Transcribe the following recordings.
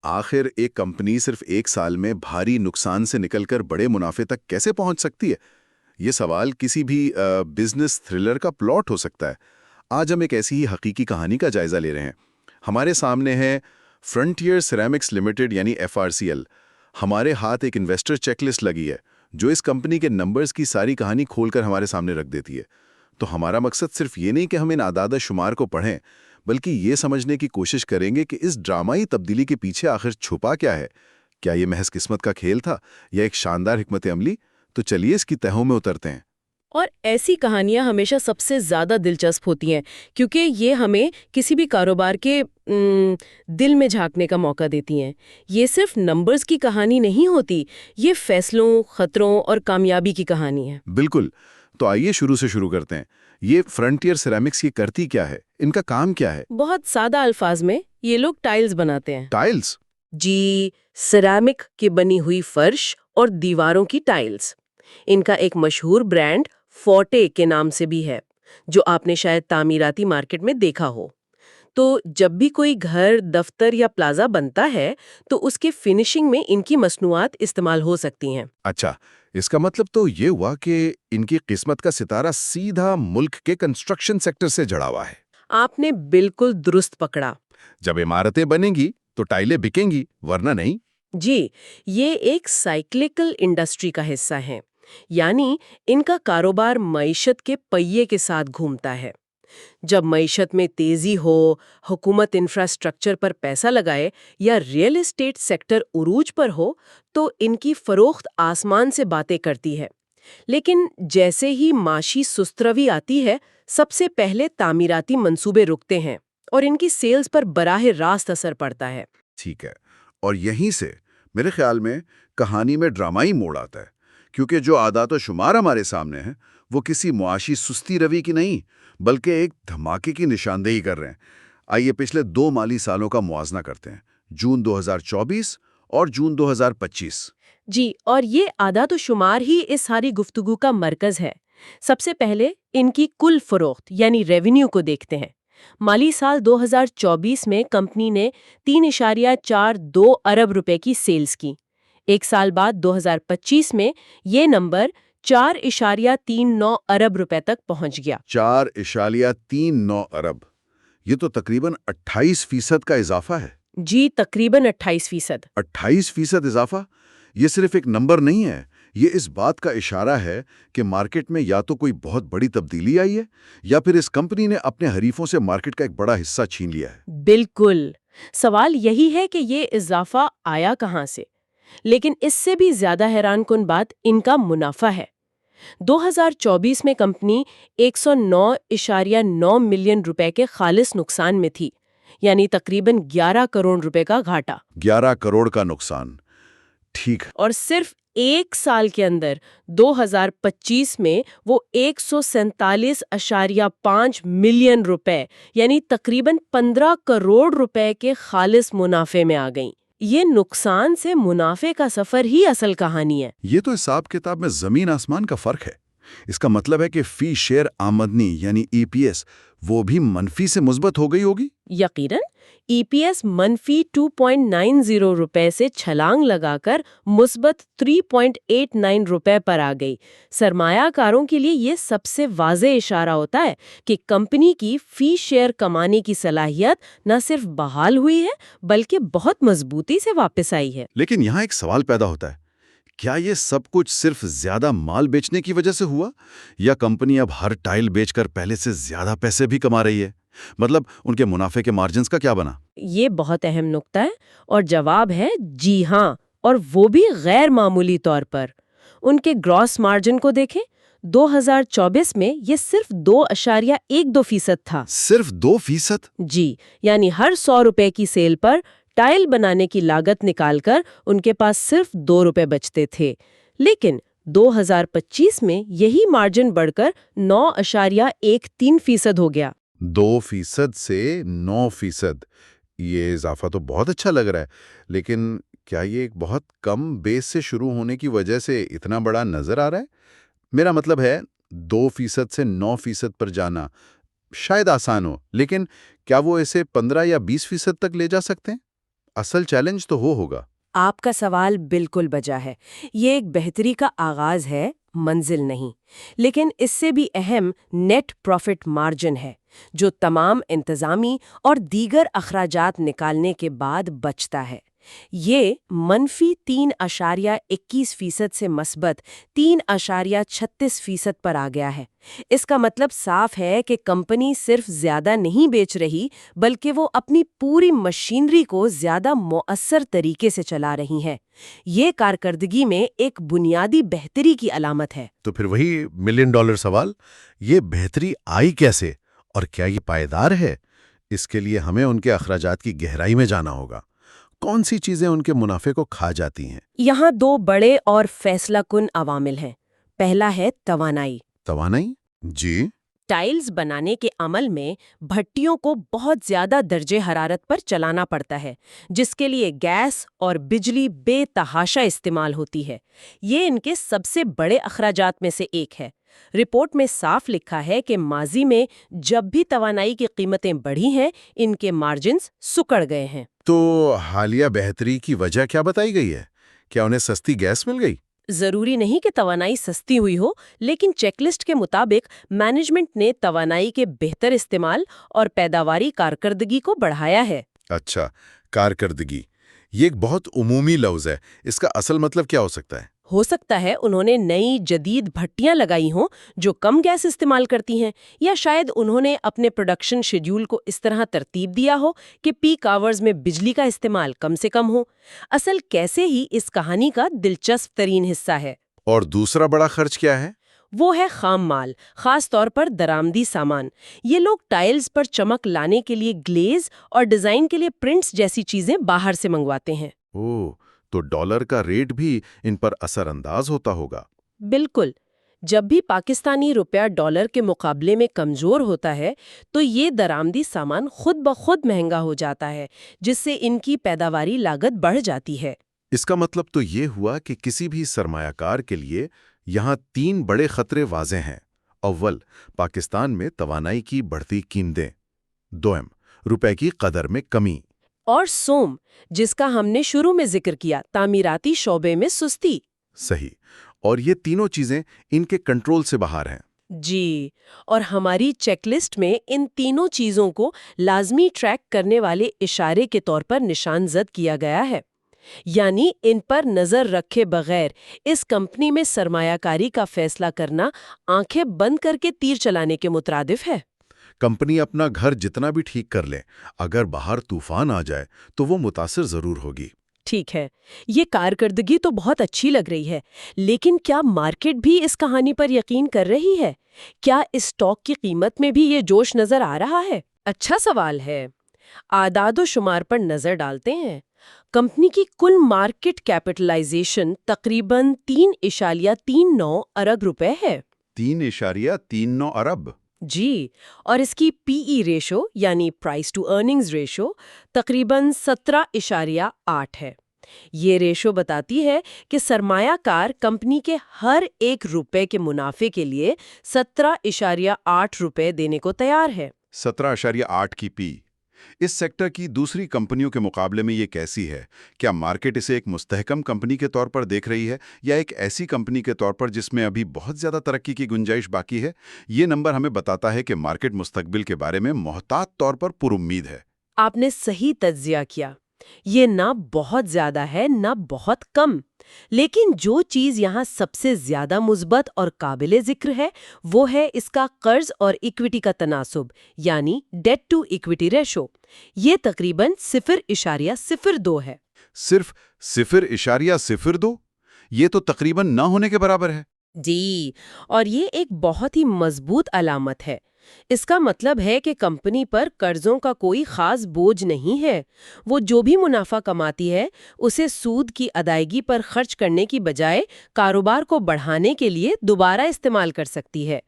آخر ایک کمپنی صرف ایک سال میں بھاری نقصان سے نکل کر بڑے منافع تک کیسے پہنچ سکتی ہے؟ یہ سوال کسی بھی بزنس تھرلر کا پلاٹ ہو سکتا ہے۔ آج ہم ایک ایسی ہی حقیقی کہانی کا جائزہ لے رہے ہیں۔ ہمارے سامنے ہے فرنٹیئر سیرامکس لمیٹڈ یعنی FRCL۔ ہمارے ہاتھ ایک انویسٹر چیک لسٹ لگی ہے جو اس کمپنی کے نمبرز کی ساری کہانی کھول کر ہمارے سامنے رکھ دیتی ہے۔ تو ہمارا مقصد صرف یہ نہیں کہ ہم ان اعداد و شمار کو پڑھیں، بلکہ یہ سمجھنے کی کوشش کریں گے کہ اس ڈرامائی تبدیلی کے پیچھے آخر چھپا کیا ہے۔ کیا یہ محض قسمت کا کھیل تھا یا ایک شاندار حکمت عملی؟ تو چلیے اس کی تہوں میں اترتے ہیں۔ اور ایسی کہانیاں ہمیشہ سب سے زیادہ دلچسپ ہوتی ہیں کیونکہ یہ ہمیں کسی بھی کاروبار کے دل میں جھانکنے کا موقع دیتی ہیں۔ یہ صرف نمبرز کی کہانی نہیں ہوتی، یہ فیصلوں، خطروں اور کامیابی کی کہانی ہے۔ بالکل۔ تو آئیے شروع کرتے ہیں۔ یہ فرنٹیئر سیرامکس کی کرتی کیا ہے؟ ان کا کام کیا ہے؟ بہت سادہ الفاظ میں یہ لوگ ٹائلز بناتے ہیں۔ ٹائلز؟ جی، سیرامک کی بنی ہوئی فرش اور دیواروں کی ٹائلز۔ ان کا ایک مشہور برانڈ فورٹے کے نام سے بھی ہے، جو آپ نے شاید تعمیراتی مارکیٹ میں دیکھا ہو۔ تو جب بھی کوئی گھر، دفتر یا پلازا بنتا ہے تو اس کے فنشنگ میں ان کی مصنوعات استعمال ہو سکتی ہیں۔ اچھا، اس کا مطلب تو یہ ہوا کہ ان کی قسمت کا ستارہ سیدھا ملک کے کنسٹرکشن سیکٹر سے جڑا ہوا ہے۔ آپ نے بالکل درست پکڑا۔ جب عمارتیں بنیں گی تو ٹائلیں بکیں گی، ورنہ نہیں۔ جی، یہ ایک سائیکلیکل انڈسٹری کا حصہ ہے، یعنی ان کا کاروبار معیشت کے پہیے کے ساتھ گھومتا ہے۔ جب معیشت میں تیزی ہو، حکومت انفراسٹرکچر پر پیسہ لگائے یا ریئل اسٹیٹ سیکٹر عروج پر ہو تو ان کی فروخت آسمان سے باتیں کرتی ہے۔ لیکن جیسے ہی معاشی سست روی آتی ہے، سب سے پہلے تعمیراتی منصوبے رکتے ہیں اور ان کی سیلز پر براہ راست اثر پڑتا ہے۔ ٹھیک ہے، اور یہیں سے میرے خیال میں کہانی میں ڈرامائی موڑ آتا ہے، کیونکہ جو اعداد و شمار ہمارے سامنے ہیں وہ کسی معاشی سستی روی کی نہیں بلکہ ایک دھماکے کی نشاندہی کر رہے ہیں۔ آئیے پچھلے 2 مالی سالوں کا موازنہ کرتے ہیں، جون 2024 اور جون 2025۔ جی، اور یہ اعداد و شمار ہی اس ساری گفتگو کا مرکز ہے۔ سب سے پہلے ان کی کل فروخت یعنی ریونیو کو دیکھتے ہیں۔ مالی سال 2024 میں کمپنی نے 3.42 ارب روپے کی سیلز کی۔ ایک سال بعد 2025 میں یہ نمبر 4.39 ارب روپے تک پہنچ گیا۔ 4.39 ارب، یہ تو تقریباً 28% کا اضافہ ہے۔ جی، تقریباً 28%۔ 28% اضافہ؟ یہ صرف ایک نمبر نہیں ہے، یہ اس بات کا اشارہ ہے کہ مارکیٹ میں یا تو کوئی بہت بڑی تبدیلی آئی ہے یا پھر اس کمپنی نے اپنے حریفوں سے مارکیٹ کا ایک بڑا حصہ چھین لیا ہے۔ بالکل، سوال یہی ہے کہ یہ اضافہ آیا کہاں سے؟ لیکن اس سے بھی زیادہ حیران کن بات ان کا منافع ہے۔ 2024 میں کمپنی 109.9 ملین روپے کے خالص نقصان میں تھی، یعنی تقریباً 11 کروڑ روپے کا گھاٹا۔ 11 کروڑ کا نقصان، ٹھیک۔ اور صرف ایک سال کے اندر 2025 میں وہ 147.5 ملین روپے یعنی تقریباً 15 کروڑ روپے کے خالص منافع میں آ گئیں۔ یہ نقصان سے منافع کا سفر ہی اصل کہانی ہے۔ یہ تو حساب کتاب میں زمین آسمان کا فرق ہے۔ اس کا مطلب ہے کہ فی شیئر آمدنی یعنی EPS وہ بھی منفی سے مثبت ہو گئی ہوگی؟ یقیناً، EPS منفی 2.90 روپے سے چھلانگ لگا کر مثبت 3.89 روپے پر آ گئی۔ سرمایہ کاروں کے لیے یہ سب سے واضح اشارہ ہوتا ہے کہ کمپنی کی فی شیئر کمانے کی صلاحیت نہ صرف بحال ہوئی ہے بلکہ بہت مضبوطی سے واپس آئی ہے۔ لیکن یہاں ایک سوال پیدا ہوتا ہے، کیا یہ سب کچھ صرف زیادہ مال بیچنے کی وجہ سے ہوا یا کمپنی اب ہر ٹائل بیچ کر پہلے سے زیادہ پیسے بھی کما رہی ہے؟ مطلب ان کے منافع کے مارجنز کا کیا بنا؟ یہ بہت اہم نکتہ ہے اور جواب ہے جی ہاں، اور وہ بھی غیر معمولی طور پر۔ ان کے گراس مارجن کو دیکھیں، 2024 میں یہ صرف 2.12% تھا۔ صرف 2%؟ جی، یعنی ہر 100 روپے کی سیل پر ٹائل بنانے کی لاگت نکال کر ان کے پاس صرف 2 روپے بچتے تھے۔ لیکن 2025 میں یہی مارجن بڑھ کر 9.13% ہو گیا۔ 2% سے 9%، یہ اضافہ تو بہت اچھا لگ رہا ہے، لیکن کیا یہ ایک بہت کم بیس سے شروع ہونے کی وجہ سے اتنا بڑا نظر آ رہا ہے؟ میرا مطلب ہے 2% سے 9% پر جانا شاید آسان ہو، لیکن کیا وہ اسے 15 یا 20% تک لے جا سکتے ہیں؟ اصل چیلنج تو وہ ہوگا۔ آپ کا سوال بالکل بجا ہے۔ یہ ایک بہتری کا آغاز ہے، منزل نہیں۔ لیکن اس سے بھی اہم نیٹ پروفٹ مارجن ہے، جو تمام انتظامی اور دیگر اخراجات نکالنے کے بعد بچتا ہے۔ یہ منفی 3.21% سے مثبت 3.36% پر آ گیا ہے۔ اس کا مطلب صاف ہے کہ کمپنی صرف زیادہ نہیں بیچ رہی، بلکہ وہ اپنی پوری مشینری کو زیادہ مؤثر طریقے سے چلا رہی ہے۔ یہ کارکردگی میں ایک بنیادی بہتری کی علامت ہے۔ تو پھر وہی ملین ڈالر سوال، یہ بہتری آئی کیسے اور کیا یہ پائیدار ہے؟ اس کے لیے ہمیں ان کے اخراجات کی گہرائی میں جانا ہوگا۔ کون سی چیزیں ان کے منافع کو کھا جاتی ہیں؟ یہاں دو بڑے اور فیصلہ کن عوامل ہیں۔ پہلا ہے توانائی۔ توانائی؟ جی۔ ٹائلز بنانے کے عمل میں بھٹیوں کو بہت زیادہ درجہ حرارت پر چلانا پڑتا ہے، جس کے لیے گیس اور بجلی بے تحاشا استعمال ہوتی ہے۔ یہ ان کے سب سے بڑے اخراجات میں سے ایک ہے۔ رپورٹ میں صاف لکھا ہے کہ ماضی میں جب بھی توانائی کی قیمتیں بڑھی ہیں، ان کے مارجنز سکڑ گئے ہیں۔ تو حالیہ بہتری کی وجہ کیا بتائی گئی ہے؟ کیا انہیں سستی گیس مل گئی؟ ضروری نہیں کہ توانائی سستی ہوئی ہو، لیکن چیک لسٹ کے مطابق مینجمنٹ نے توانائی کے بہتر استعمال اور پیداواری کارکردگی کو بڑھایا ہے۔ اچھا، کارکردگی، یہ ایک بہت عمومی لفظ ہے۔ اس کا اصل مطلب کیا ہو سکتا ہے؟ انہوں نے نئی جدید بھٹیاں لگائی ہوں جو کم گیس استعمال کرتی ہیں، یا شاید انہوں نے اپنے پروڈکشن شیڈیول کو اس طرح ترتیب دیا ہو کہ پیک آورز میں بجلی کا استعمال کم سے کم ہو۔ اصل کیسے ہی اس کہانی کا دلچسپ ترین حصہ ہے۔ اور دوسرا بڑا خرچ کیا ہے؟ وہ ہے خام مال، خاص طور پر درآمدی سامان۔ یہ لوگ ٹائلز پر چمک لانے کے لیے گلیز اور ڈیزائن کے لیے پرنٹس جیسی چیزیں باہر سے منگواتے ہیں۔ اوہ، تو ڈالر کا ریٹ بھی ان پر اثر انداز ہوتا ہوگا۔ بالکل۔ جب بھی پاکستانی روپیہ ڈالر کے مقابلے میں کمزور ہوتا ہے تو یہ درآمدی سامان خود بخود مہنگا ہو جاتا ہے، جس سے ان کی پیداواری لاگت بڑھ جاتی ہے۔ اس کا مطلب تو یہ ہوا کہ کسی بھی سرمایہ کار کے لیے یہاں 3 بڑے خطرے واضح ہیں۔ اول، پاکستان میں توانائی کی بڑھتی قیمتیں۔ دوم، روپے کی قدر میں کمی۔ اور سوم، جس کا ہم نے شروع میں ذکر کیا، تعمیراتی شعبے میں سستی۔ صحیح، اور یہ تینوں چیزیں ان کے کنٹرول سے باہر ہیں۔ جی، اور ہماری چیک لسٹ میں ان تینوں چیزوں کو لازمی ٹریک کرنے والے اشارے کے طور پر نشان زد کیا گیا ہے۔ یعنی ان پر نظر رکھے بغیر اس کمپنی میں سرمایہ کاری کا فیصلہ کرنا آنکھیں بند کر کے تیر چلانے کے مترادف ہے۔ کمپنی اپنا گھر جتنا بھی ٹھیک کر لے، اگر باہر طوفان آ جائے تو وہ متاثر ضرور ہوگی۔ ٹھیک ہے، یہ کارکردگی تو بہت اچھی لگ رہی ہے، لیکن کیا مارکیٹ بھی اس کہانی پر یقین کر رہی ہے؟ کیا اس اسٹاک کی قیمت میں بھی یہ جوش نظر آ رہا ہے؟ اچھا سوال ہے۔ اعداد و شمار پر نظر ڈالتے ہیں۔ کمپنی کی کل مارکیٹ کیپٹلائزیشن تقریباً 3.39 ارب روپے ہے۔ 3.39 ارب؟ جی، اور اس کی پی ای ریشو یعنی پرائس ٹو ارننگز ریشو تقریباً 17.8 ہے۔ یہ ریشو بتاتی ہے کہ سرمایہ کار کمپنی کے ہر 1 روپے کے منافع کے لیے 17.8 روپے دینے کو تیار ہے۔ 17.8 کی پی۔ اس سیکٹر کی دوسری کمپنیوں کے مقابلے میں یہ کیسی ہے؟ کیا مارکیٹ اسے ایک مستحکم کمپنی کے طور پر دیکھ رہی ہے یا ایک ایسی کمپنی کے طور پر جس میں ابھی بہت زیادہ ترقی کی گنجائش باقی ہے؟ یہ نمبر ہمیں بتاتا ہے کہ مارکیٹ مستقبل کے بارے میں محتاط طور پر پر امید ہے۔ آپ نے صحیح تجزیہ کیا۔ یہ نہ بہت زیادہ ہے نہ بہت کم، لیکن جو چیز یہاں سب سے زیادہ مثبت اور قابل ذکر ہے وہ ہے اس کا قرض اور ایکویٹی کا تناسب، یعنی ڈیٹ ٹو ایکویٹی ریشو۔ یہ تقریباً 0.02 ہے۔ صرف 0.02؟ یہ تو تقریباً نہ ہونے کے برابر ہے۔ جی، اور یہ ایک بہت ہی مضبوط علامت ہے۔ اس کا مطلب ہے کہ کمپنی پر قرضوں کا کوئی خاص بوجھ نہیں ہے۔ وہ جو بھی منافع کماتی ہے اسے سود کی ادائیگی پر خرچ کرنے کی بجائے کاروبار کو بڑھانے کے لیے دوبارہ استعمال کر سکتی ہے۔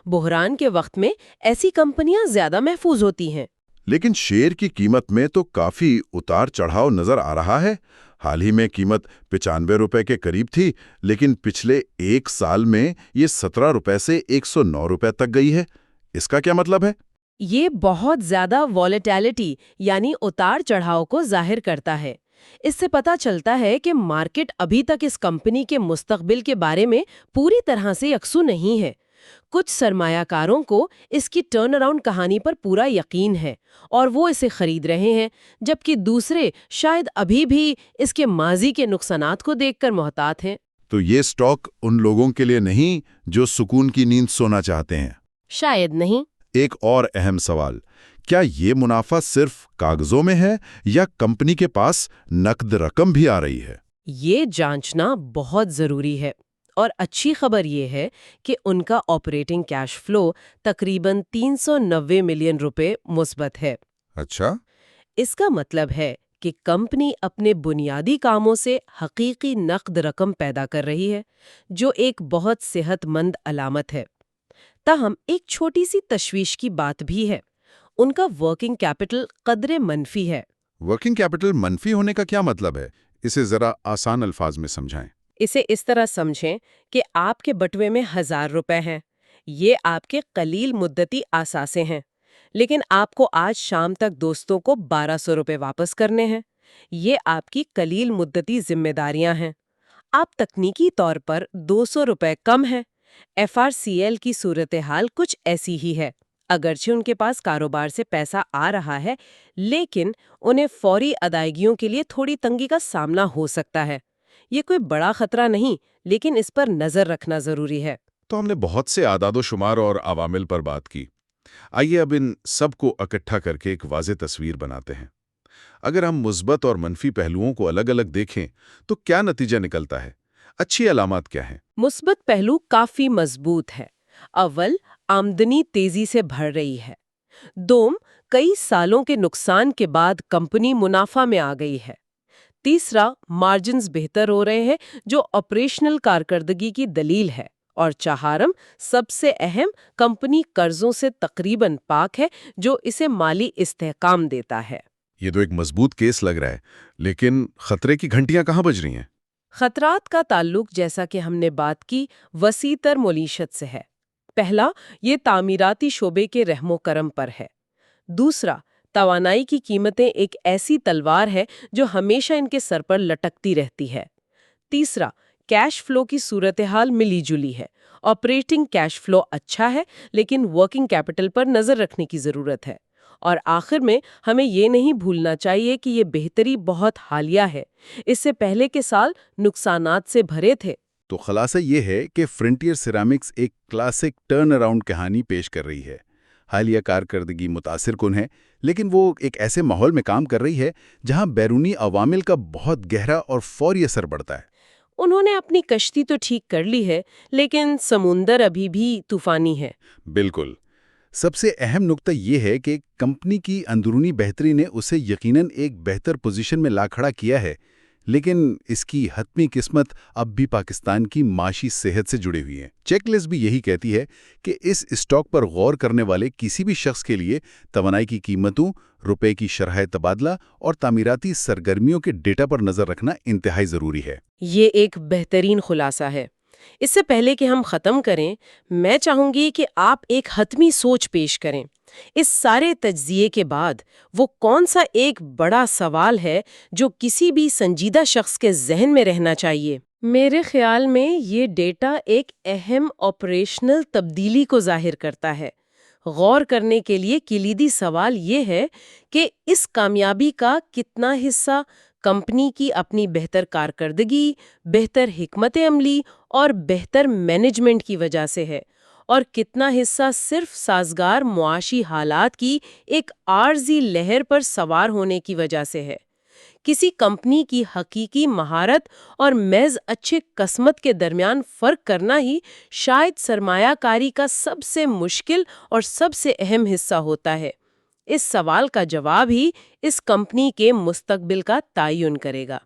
بحران کے وقت میں ایسی کمپنیاں زیادہ محفوظ ہوتی ہیں۔ لیکن شیئر کی قیمت میں تو کافی اتار چڑھاؤ نظر آ رہا ہے۔ حال ہی میں قیمت 95 روپے کے قریب تھی، لیکن پچھلے 1 سال میں یہ 17 روپے سے 109 روپے تک گئی ہے۔ اس کا کیا مطلب ہے؟ یہ بہت زیادہ والیٹیلٹی یعنی اتار چڑھاؤ کو ظاہر کرتا ہے۔ اس سے پتہ چلتا ہے کہ مارکیٹ ابھی تک اس کمپنی کے مستقبل کے بارے میں پوری طرح سے یکسو نہیں ہے۔ کچھ سرمایہ کاروں کو اس کی ٹرن اراؤنڈ کہانی پر پورا یقین ہے اور وہ اسے خرید رہے ہیں، جبکہ دوسرے شاید ابھی بھی اس کے ماضی کے نقصانات کو دیکھ کر محتاط ہیں۔ تو یہ سٹاک ان لوگوں کے لیے نہیں جو سکون کی نیند سونا چاہتے ہیں؟ شاید نہیں۔ ایک اور اہم سوال، کیا یہ منافع صرف کاغذوں میں ہے یا کمپنی کے پاس نقد رقم بھی آ رہی ہے؟ یہ جانچنا بہت ضروری ہے، اور اچھی خبر یہ ہے کہ ان کا آپریٹنگ کیش فلو تقریباً 390 ملین روپے مثبت ہے۔ اچھا، اس کا مطلب ہے کہ کمپنی اپنے بنیادی کاموں سے حقیقی نقد رقم پیدا کر رہی ہے، جو ایک بہت صحت مند علامت ہے۔ تاہم ایک چھوٹی سی تشویش کی بات بھی ہے، ان کا ورکنگ کیپٹل قدرے منفی ہے۔ ورکنگ کیپٹل منفی ہونے کا کیا مطلب ہے؟ اسے ذرا آسان الفاظ میں سمجھائیں۔ اسے اس طرح سمجھیں کہ آپ کے بٹوے میں 1000 روپے ہیں، یہ آپ کے قلیل مدتی اثاثے ہیں، لیکن آپ کو آج شام تک دوستوں کو 1200 روپے واپس کرنے ہیں، یہ آپ کی قلیل مدتی ذمہ داریاں ہیں۔ آپ تکنیکی طور پر 200 روپے کم ہیں۔ FRCL کی صورتحال کچھ ایسی ہی ہے، اگرچہ ان کے پاس کاروبار سے پیسہ آ رہا ہے، لیکن انہیں فوری ادائیگیوں کے لیے تھوڑی تنگی کا سامنا ہو سکتا ہے۔ یہ کوئی بڑا خطرہ نہیں، لیکن اس پر نظر رکھنا ضروری ہے۔ تو ہم نے بہت سے اعداد و شمار اور عوامل پر بات کی۔ آئیے اب ان سب کو اکٹھا کر کے ایک واضح تصویر بناتے ہیں۔ اگر ہم مثبت اور منفی پہلوؤں کو الگ الگ دیکھیں تو کیا نتیجہ نکلتا ہے؟ اچھی علامات کیا ہیں؟ مثبت پہلو کافی مضبوط ہے۔ اول، آمدنی تیزی سے بڑھ رہی ہے۔ دوم، کئی سالوں کے نقصان کے بعد کمپنی منافع میں آ گئی ہے۔ تیسرا، مارجنز بہتر ہو رہے ہیں، جو آپریشنل کارکردگی کی دلیل ہے۔ اور چہارم، سب سے اہم، کمپنی قرضوں سے تقریباً پاک ہے، جو اسے مالی استحکام دیتا ہے۔ یہ تو ایک مضبوط کیس لگ رہا ہے، لیکن خطرے کی گھنٹیاں کہاں بج رہی ہیں؟ خطرات کا تعلق، جیسا کہ ہم نے بات کی، وسیع تر معیشت سے ہے۔ پہلا، یہ تعمیراتی شعبے کے رحم و کرم پر ہے۔ دوسرا، توانائی کی قیمتیں ایک ایسی تلوار ہے جو ہمیشہ ان کے سر پر لٹکتی رہتی ہے۔ تیسرا، کیش فلو کی صورتحال ملی جلی ہے۔ آپریٹنگ کیش فلو اچھا ہے، لیکن ورکنگ کیپٹل پر نظر رکھنے کی ضرورت ہے۔ اور آخر میں ہمیں یہ نہیں بھولنا چاہیے کہ یہ بہتری بہت حالیہ ہے، اس سے پہلے کے سال نقصانات سے بھرے تھے۔ تو خلاصہ یہ ہے کہ فرنٹیئر سیرامکس ایک کلاسک ٹرن اراؤنڈ کہانی پیش کر رہی ہے۔ حالیہ کارکردگی متاثر کن ہے، لیکن وہ ایک ایسے ماحول میں کام کر رہی ہے جہاں بیرونی عوامل کا بہت گہرا اور فوری اثر پڑتا ہے۔ انہوں نے اپنی کشتی تو ٹھیک کر لی ہے، لیکن سمندر ابھی بھی طوفانی ہے۔ بالکل۔ سب سے اہم نقطہ یہ ہے کہ کمپنی کی اندرونی بہتری نے اسے یقیناً ایک بہتر پوزیشن میں لا کھڑا کیا ہے، لیکن اس کی حتمی قسمت اب بھی پاکستان کی معاشی صحت سے جڑی ہوئی ہے۔ چیک لسٹ بھی یہی کہتی ہے کہ اس اسٹاک پر غور کرنے والے کسی بھی شخص کے لیے توانائی کی قیمتوں، روپے کی شرح تبادلہ اور تعمیراتی سرگرمیوں کے ڈیٹا پر نظر رکھنا انتہائی ضروری ہے۔ یہ ایک بہترین خلاصہ ہے۔ اس سے پہلے کہ ہم ختم کریں، میں چاہوں گی کہ آپ ایک حتمی سوچ پیش کریں۔ اس سارے تجزیے کے بعد وہ کون سا ایک بڑا سوال ہے جو کسی بھی سنجیدہ شخص کے ذہن میں رہنا چاہیے؟ میرے خیال میں یہ ڈیٹا ایک اہم آپریشنل تبدیلی کو ظاہر کرتا ہے۔ غور کرنے کے لیے کلیدی سوال یہ ہے کہ اس کامیابی کا کتنا حصہ کمپنی کی اپنی بہتر کارکردگی، بہتر حکمت عملی اور بہتر مینجمنٹ کی وجہ سے ہے، اور کتنا حصہ صرف سازگار معاشی حالات کی ایک عارضی لہر پر سوار ہونے کی وجہ سے ہے۔ کسی کمپنی کی حقیقی مہارت اور محض اچھے قسمت کے درمیان فرق کرنا ہی شاید سرمایہ کاری کا سب سے مشکل اور سب سے اہم حصہ ہوتا ہے۔ اس سوال کا جواب ہی اس کمپنی کے مستقبل کا تعین کرے گا۔